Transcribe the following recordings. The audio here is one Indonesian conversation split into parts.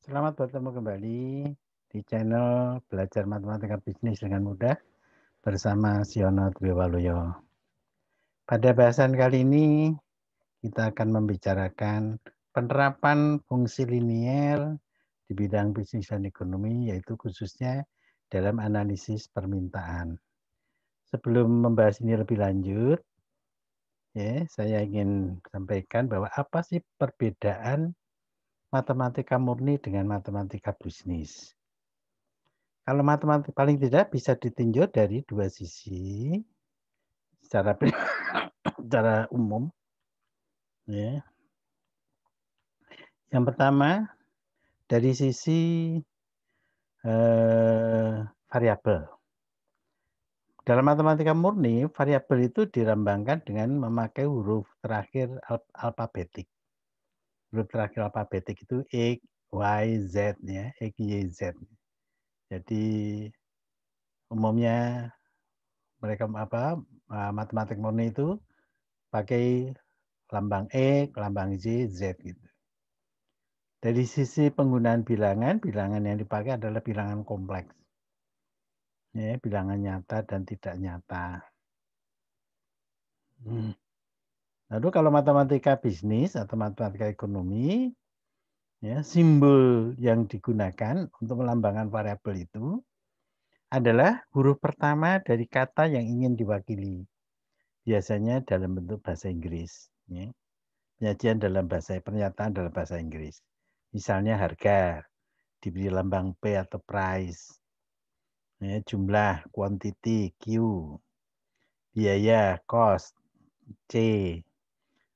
Selamat bertemu kembali di channel Belajar Matematika Bisnis dengan Mudah bersama Siono Dwiwaluyo. Pada bahasan kali ini kita akan membicarakan penerapan fungsi linier di bidang bisnis dan ekonomi, yaitu khususnya dalam analisis permintaan. Sebelum membahas ini lebih lanjut, saya ingin sampaikan bahwa apa sih perbedaan matematika murni dengan matematika bisnis. Kalau matematika paling tidak bisa ditinjau dari dua sisi secara secara umum, ya. Yang pertama dari sisi variabel. Dalam matematika murni, variabel itu dilambangkan dengan memakai huruf terakhir alfabetik. Huruf terakhir alfabetik itu X, Y, Z, ya, X, Y, Z. Jadi umumnya mereka matematik murni itu pakai lambang X, lambang Y, Z gitu. Dari sisi penggunaan bilangan, bilangan yang dipakai adalah bilangan kompleks. Ya, bilangan nyata dan tidak nyata. Lalu kalau matematika bisnis atau matematika ekonomi, ya, simbol yang digunakan untuk melambangkan variabel itu adalah huruf pertama dari kata yang ingin diwakili. Biasanya dalam bentuk bahasa Inggris. Ya. Penyajian dalam bahasa, pernyataan dalam bahasa Inggris. Misalnya harga, diberi lambang P atau price. Ya, jumlah, quantity, Q. Biaya, cost, C.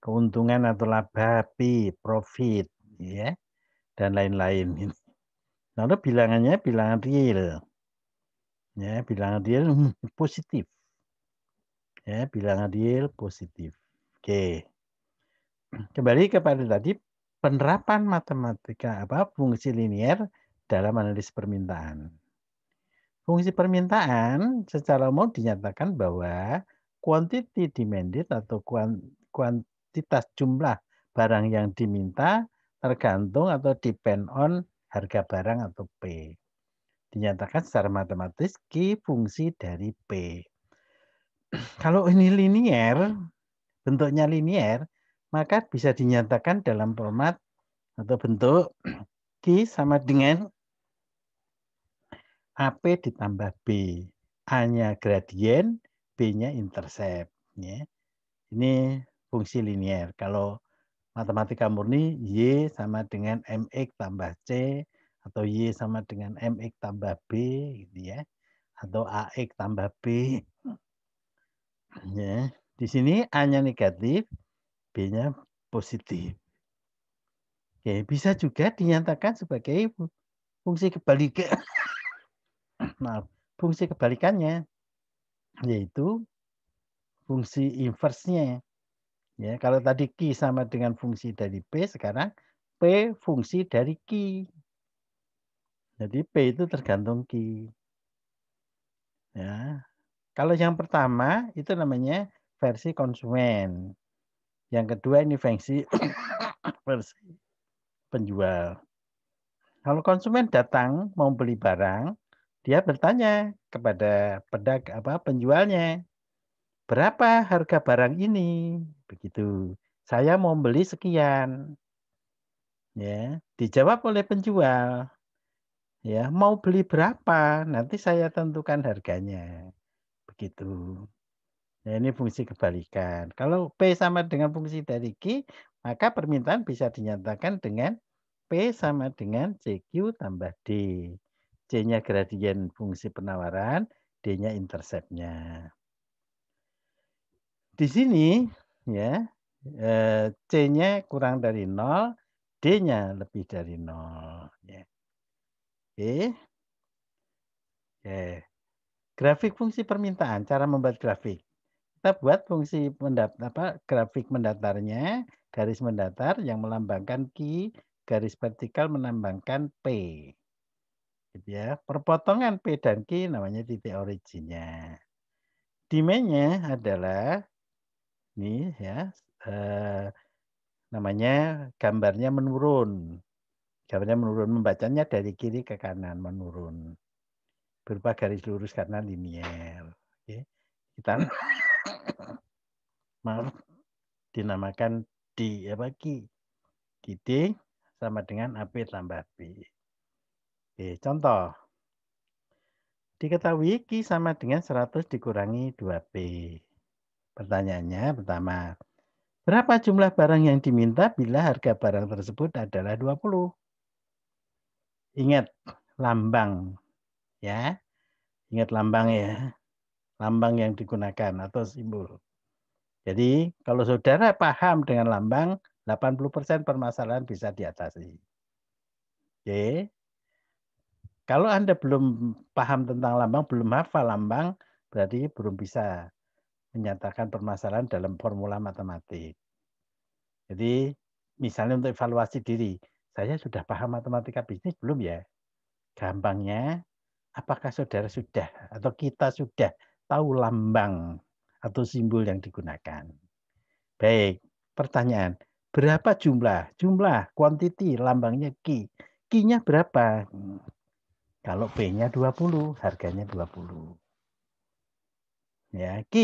Keuntungan atau laba, P, profit, ya, dan lain-lain. Lalu bilangannya bilangan real. Ya, bilangan real positif. Ya, bilangan real positif. Oke. Kembali kepada tadi penerapan matematika fungsi linier dalam analisis permintaan. Fungsi permintaan secara umum dinyatakan bahwa quantity demanded atau kuantitas jumlah barang yang diminta tergantung atau depend on harga barang atau P. Dinyatakan secara matematis Q fungsi dari P. Kalau ini linier, bentuknya linier, maka bisa dinyatakan dalam format atau bentuk Q sama dengan AP ditambah B. A-nya gradien, B-nya intercept. Ya. Ini fungsi linier. Kalau matematika murni, Y sama dengan MX tambah C, atau Y sama dengan MX tambah B, gitu ya. Atau AX tambah B. Ya. Di sini A-nya negatif, B-nya positif. Oke, bisa juga dinyatakan sebagai fungsi kebalikan. Maaf, fungsi kebalikannya, yaitu fungsi inverse-nya. Ya, kalau tadi Q sama dengan fungsi dari P, sekarang P fungsi dari Q. Jadi P itu tergantung Q. Ya. Kalau yang pertama itu namanya versi konsumen. Yang kedua ini versi versi penjual. Kalau konsumen datang mau beli barang, dia bertanya kepada penjualnya, berapa harga barang ini? Begitu. Saya mau beli sekian. Ya, dijawab oleh penjual. Ya, mau beli berapa? Nanti saya tentukan harganya. Begitu. Nah, ini fungsi kebalikan. Kalau P sama dengan fungsi dari Q, maka permintaan bisa dinyatakan dengan P sama dengan CQ tambah D. C-nya gradien fungsi penawaran, D-nya intercept-nya. Di sini ya C-nya kurang dari 0, D-nya lebih dari 0. Ya. Oke. Grafik fungsi permintaan, cara membuat grafik. Kita buat fungsi grafik mendatarnya, garis mendatar yang melambangkan Q, garis vertikal melambangkan P. Gitu ya. Perpotongan P dan Q namanya titik originnya. Demand-nya adalah ini ya, namanya gambarnya menurun. Gambarnya menurun, membacanya dari kiri ke kanan menurun. Berupa garis lurus karena linier. Oke. Kita maaf dinamakan D apa Q. QD sama dengan AP tambah B. Oke, contoh. Diketahui Q sama dengan 100 dikurangi 2P. Pertanyaannya pertama, berapa jumlah barang yang diminta bila harga barang tersebut adalah 20? Ingat lambang ya. Ingat lambang ya. Lambang yang digunakan atau simbol. Jadi kalau saudara paham dengan lambang, 80% permasalahan bisa diatasi. Oke. Kalau Anda belum paham tentang lambang, belum hafal lambang, berarti belum bisa menyatakan permasalahan dalam formula matematik. Jadi misalnya untuk evaluasi diri, saya sudah paham matematika bisnis belum ya? Gampangnya, apakah saudara sudah atau kita sudah tahu lambang atau simbol yang digunakan? Baik, pertanyaan. Berapa jumlah? Jumlah, quantity, lambangnya Q. Q-nya berapa? Kalau P-nya 20, harganya 20. Ya, Q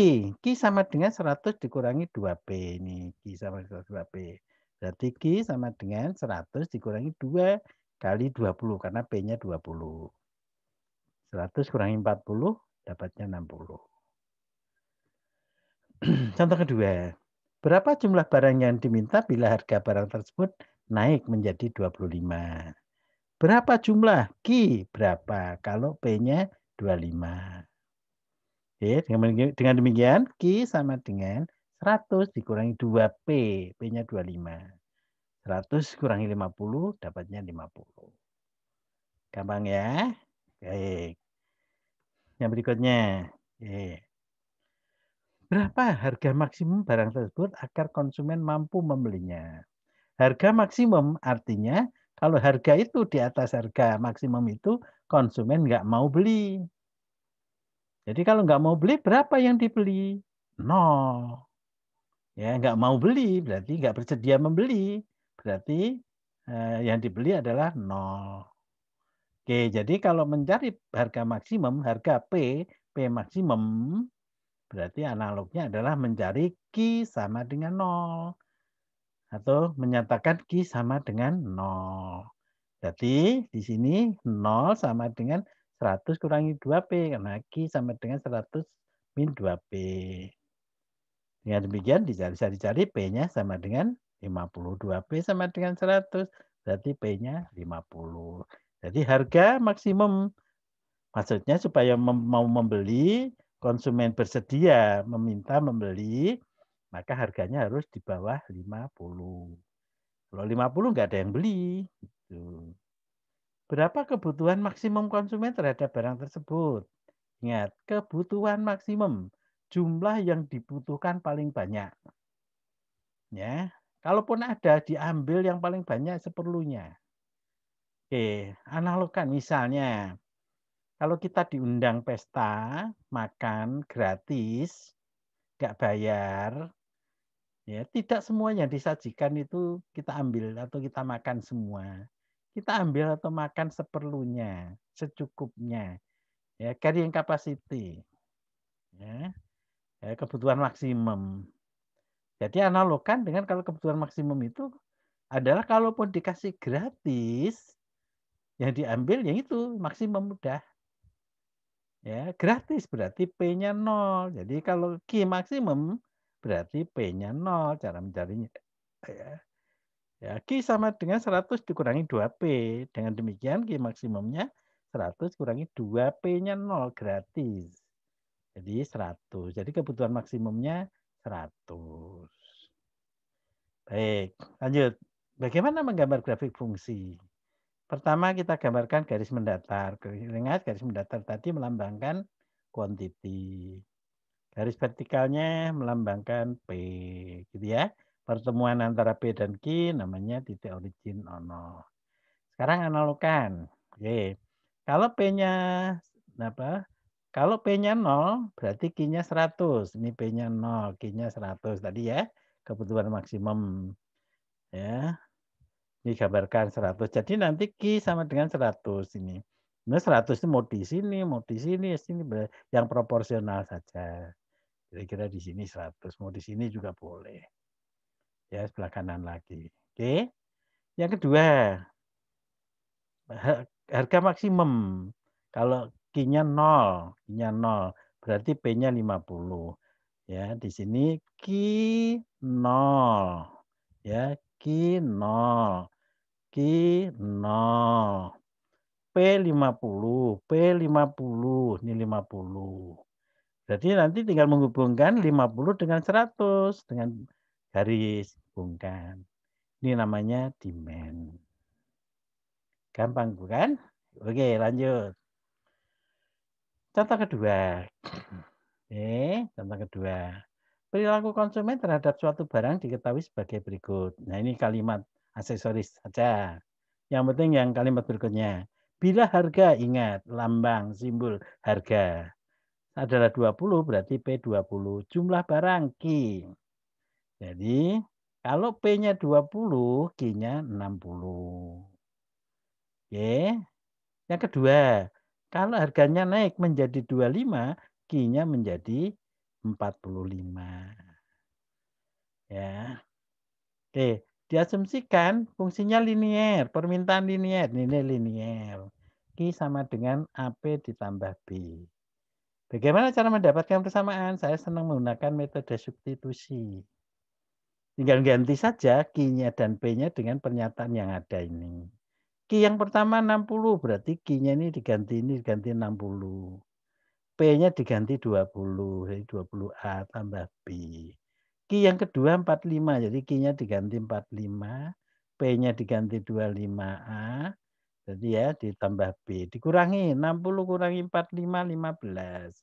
sama dengan 100 dikurangi 2P. Ini Q sama dengan 2P. Berarti Q sama dengan 100 dikurangi 2 kali 20, karena P-nya 20. 100 kurangi 40, dapatnya 60. Contoh kedua, berapa jumlah barang yang diminta bila harga barang tersebut naik menjadi 25? Berapa jumlah? Q berapa? Kalau P-nya 25. Oke, dengan demikian Q sama dengan 100 dikurangi 2P. P-nya 25. 100 kurangi 50, dapatnya 50. Gampang ya? Baik. Yang berikutnya. Oke. Berapa harga maksimum barang tersebut agar konsumen mampu membelinya? Harga maksimum artinya kalau harga itu di atas harga maksimum itu konsumen nggak mau beli. Jadi kalau nggak mau beli berapa yang dibeli? 0. Ya nggak mau beli berarti nggak bersedia membeli. Berarti yang dibeli adalah 0. Oke, jadi kalau mencari harga maksimum, harga P maksimum, berarti analognya adalah mencari Q sama dengan 0. Atau menyatakan Q sama dengan 0. Jadi di sini 0 sama dengan 100 kurangi 2P. Karena Q sama dengan 100 min 2P. Dengan demikian bisa dicari P-nya sama dengan 50. 2P sama dengan 100. Berarti P-nya 50. Jadi harga maksimum. Maksudnya supaya mau membeli, konsumen bersedia meminta membeli, maka harganya harus di bawah 50. Kalau 50 nggak ada yang beli. Gitu. Berapa kebutuhan maksimum konsumen terhadap barang tersebut? Ingat, kebutuhan maksimum. Jumlah yang dibutuhkan paling banyak. Ya, kalaupun ada, diambil yang paling banyak seperlunya. Oke, analogkan misalnya, kalau kita diundang pesta, makan gratis, nggak bayar, ya tidak semua yang disajikan itu kita ambil atau kita makan semua. Kita ambil atau makan seperlunya, secukupnya. Ya, carrying capacity. Ya, kebutuhan maksimum. Jadi analogkan dengan kalau kebutuhan maksimum itu adalah kalaupun dikasih gratis, yang diambil yang itu maksimum udah. Ya, gratis berarti P-nya 0. Jadi kalau Q maksimum berarti P-nya 0 cara mencarinya. Ya. Ya, Q sama dengan 100 dikurangi 2P. Dengan demikian Q maksimumnya 100 kurangi 2P-nya 0 gratis. Jadi 100. Jadi kebutuhan maksimumnya 100. Baik, lanjut. Bagaimana menggambar grafik fungsi? Pertama kita gambarkan garis mendatar. Ingat garis mendatar tadi melambangkan quantity. Garis vertikalnya melambangkan P, gitu ya. Pertemuan antara P dan Q namanya titik origin 0. Sekarang analogkan. Oke. Kalau P-nya apa? Kalau P-nya 0 berarti Q-nya 100. Ini P-nya 0, Q-nya 100 tadi ya. Kebutuhan maksimum ya. Digambarkan 100. Jadi nanti Q sama dengan 100 ini. Nah 100 itu mau di sini, sini yang proporsional saja. Kira-kira di sini 100, mau di sini juga boleh. Ya, sebelah kanan lagi. Oke. Yang kedua, harga maksimum. Kalau Q-nya 0, berarti P-nya 50. Ya, di sini Q 0. Ya, Q 0. Q 0. P50, ini 50. Jadi nanti tinggal menghubungkan 50 dengan 100 dengan garis hubungkan. Ini namanya demand. Gampang bukan? Oke, lanjut. Contoh kedua. Contoh kedua. Perilaku konsumen terhadap suatu barang diketahui sebagai berikut. Nah, ini kalimat aksesoris saja. Yang penting yang kalimat berikutnya. Bila harga, ingat, lambang, simbol harga adalah 20, berarti P20. Jumlah barang, Q. Jadi, kalau P-nya 20, Q-nya 60. Oke. Yang kedua, kalau harganya naik menjadi 25, Q-nya menjadi 45. Ya. Oke, diasumsikan fungsinya linier, permintaan linier, nilai linier. Q sama dengan AP ditambah B. Bagaimana cara mendapatkan persamaan? Saya senang menggunakan metode substitusi. Tinggal ganti saja Q-nya dan P-nya dengan pernyataan yang ada ini. Q yang pertama 60, berarti Q-nya ini diganti 60. P-nya diganti 20, jadi 20A tambah B. Q yang kedua 45, jadi Q-nya diganti 45, P-nya diganti 25A, jadi ya ditambah B. Dikurangi 60 kurangi 45, 15.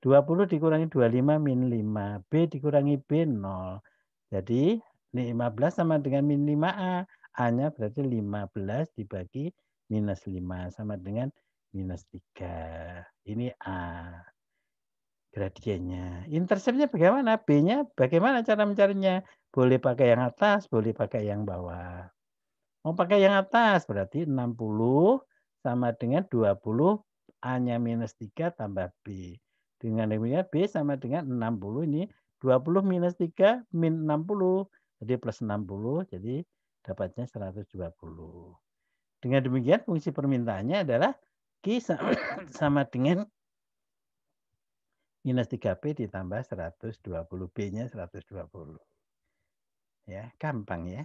20 dikurangi 25 min 5. B dikurangi B 0. Jadi 15 sama dengan min 5A. A-nya berarti 15 dibagi minus 5 sama dengan minus 3. Ini A. Gradiennya. Interceptnya bagaimana? B-nya bagaimana cara mencarinya? Boleh pakai yang atas, boleh pakai yang bawah. Mau pakai yang atas berarti 60 sama dengan 20 A-nya minus 3 tambah B. Dengan demikian B sama dengan 60 ini 20 minus 3 min 60. Jadi plus 60 jadi dapatnya 120. Dengan demikian fungsi permintaannya adalah Q sama dengan minus 3P ditambah 120. B-nya 120. Ya, gampang ya.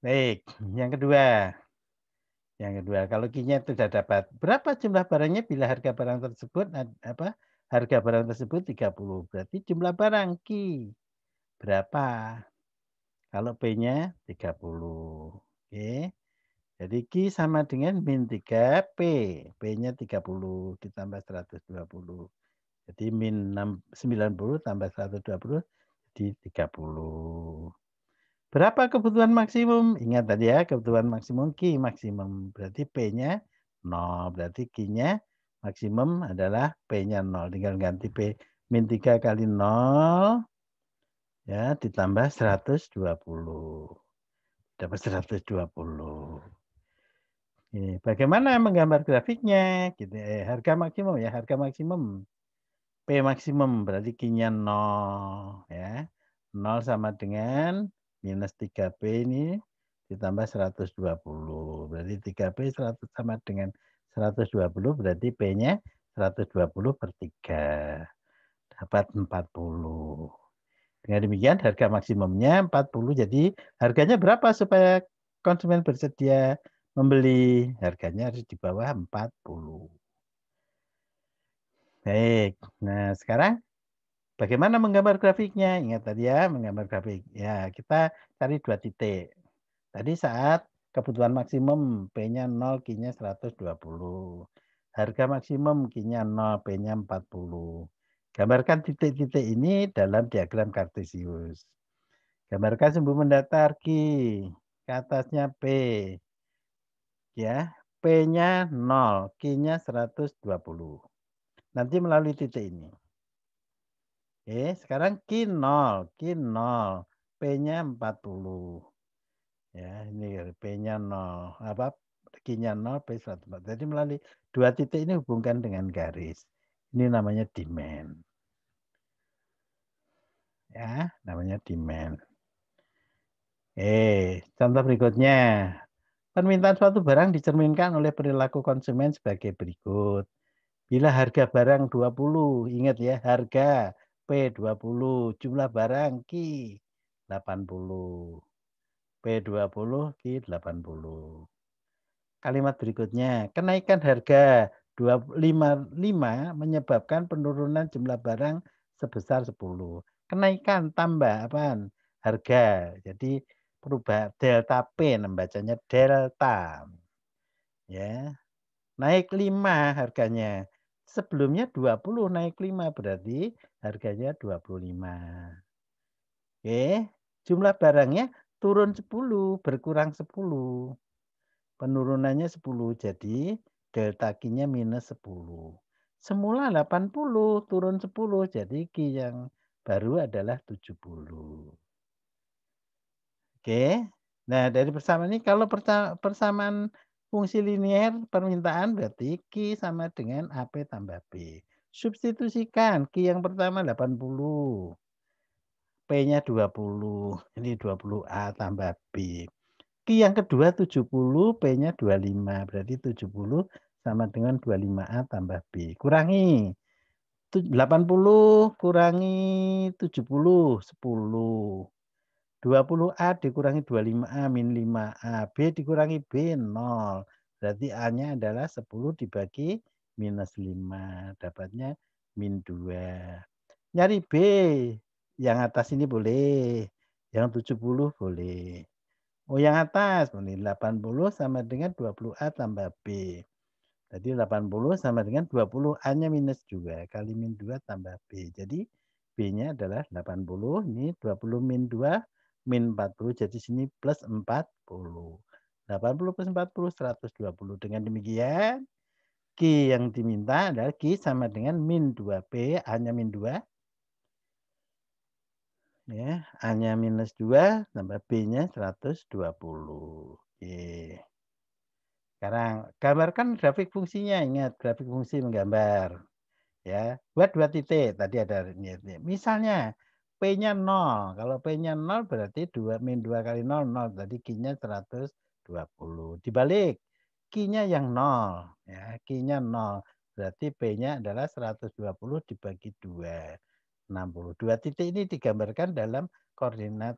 Baik, yang kedua. Yang kedua, kalau Q-nya sudah dapat berapa jumlah barangnya bila harga barang tersebut harga barang tersebut 30. Berarti jumlah barang Q berapa? Kalau P-nya 30. Oke. Jadi Q sama dengan min 3P. P-nya 30 ditambah 120. Jadi min 90 tambah 120 jadi 30. Berapa kebutuhan maksimum? Ingat tadi ya, kebutuhan maksimum Q maksimum. Berarti P-nya 0. Berarti Q-nya maksimum adalah P-nya 0. Tinggal ganti P min 3 kali 0 ya ditambah 120. Dapat 120. Ini bagaimana menggambar grafiknya? Gitu. Harga maksimum ya, harga maksimum. P maksimum berarti Q-nya 0 ya. 0 sama dengan minus 3P ini ditambah 120. Berarti 3P 100 sama dengan 120 berarti P-nya 120 per 3. Dapat 40. Dengan demikian harga maksimumnya 40. Jadi harganya berapa supaya konsumen bersedia membeli? Harganya harus di bawah 40. Baik. Nah, sekarang bagaimana menggambar grafiknya? Ingat tadi ya, menggambar grafik. Ya, kita cari 2 titik. Tadi saat kebutuhan maksimum P-nya 0, Q-nya 120. Harga maksimum Q-nya 0, P-nya 40. Gambarkan titik-titik ini dalam diagram kartesius. Gambarkan sumbu mendatar Q, ke atasnya P. Ya, P-nya 0, Q-nya 120. Nanti melalui titik ini. Oke, sekarang Q 0, P-nya 40. Ya, ini P-nya 0, apa, Q-nya 0, P 140. Jadi melalui 2 titik ini hubungkan dengan garis. Ini namanya demand. Ya, namanya demand. Contoh berikutnya. Permintaan suatu barang dicerminkan oleh perilaku konsumen sebagai berikut. Bila harga barang 20, ingat ya, harga P 20, jumlah barang Q 80. P 20, Q 80. Kalimat berikutnya, kenaikan harga 255 menyebabkan penurunan jumlah barang sebesar 10. Kenaikan tambah apaan? Harga. Jadi perubahan delta P bacanya delta. Ya. Naik 5 harganya. Sebelumnya 20 naik 5 berarti harganya 25. Oke. Jumlah barangnya turun 10, berkurang 10. Penurunannya 10, jadi delta Q-nya minus 10. Semula 80, turun 10, jadi Q yang baru adalah 70. Oke. Nah, dari persamaan ini kalau persamaan fungsi linier permintaan berarti Q sama dengan AP tambah B. Substitusikan Q yang pertama 80, P-nya 20, ini 20A tambah B. Q yang kedua 70, P-nya 25, berarti 70 sama dengan 25A tambah B. Kurangi 80 kurangi 70, 10. 20A dikurangi 25A min 5A. B dikurangi B 0. Berarti A-nya adalah 10 dibagi minus 5. Dapatnya min 2. Nyari B. Yang atas ini boleh. Yang 70 boleh. Oh, yang atas boleh. 80 sama dengan 20A tambah B. Jadi 80 sama dengan 20. A-nya minus 2. Kali min 2 tambah B. Jadi B-nya adalah 80. Ini 20 min 2 min 40. Jadi sini plus 40. 80 plus 40, 120. Dengan demikian, Q yang diminta adalah Q sama dengan min 2P. A-nya min 2. Ya, A-nya minus 2 tambah B-nya 120. Oke. Sekarang gambarkan grafik fungsinya. Ingat, grafik fungsi menggambar. Ya, buat 2 titik. Tadi ada ini. Misalnya P-nya 0. Kalau P-nya 0 berarti 2 min 2 kali 0, 0. Tadi Q-nya 120. Dibalik, Q-nya yang 0. Ya, Q-nya 0. Berarti P-nya adalah 120 dibagi 2. 60. 2 titik ini digambarkan dalam koordinat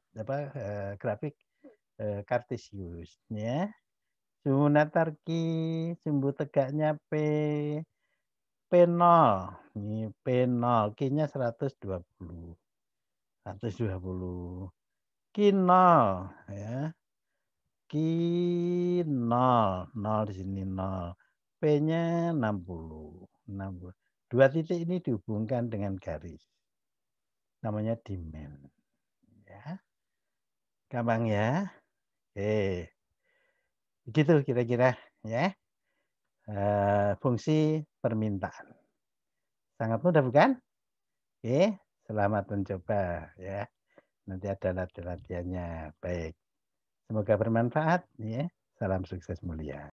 grafik Kartesius. Ya. Sumbu datar Q, sumbu tegaknya P, P0. Ini P0, Q-nya 120. 120. Q0 ya. Q0, 0 di sini 0. P-nya 60. 60. 2 titik ini dihubungkan dengan garis. Namanya demand. Ya. Gampang ya. Oke. Begitu kira-kira ya. Fungsi permintaan. Sangat mudah bukan? Oke, selamat mencoba ya. Nanti ada latihannya. Baik. Semoga bermanfaat ya. Salam sukses mulia.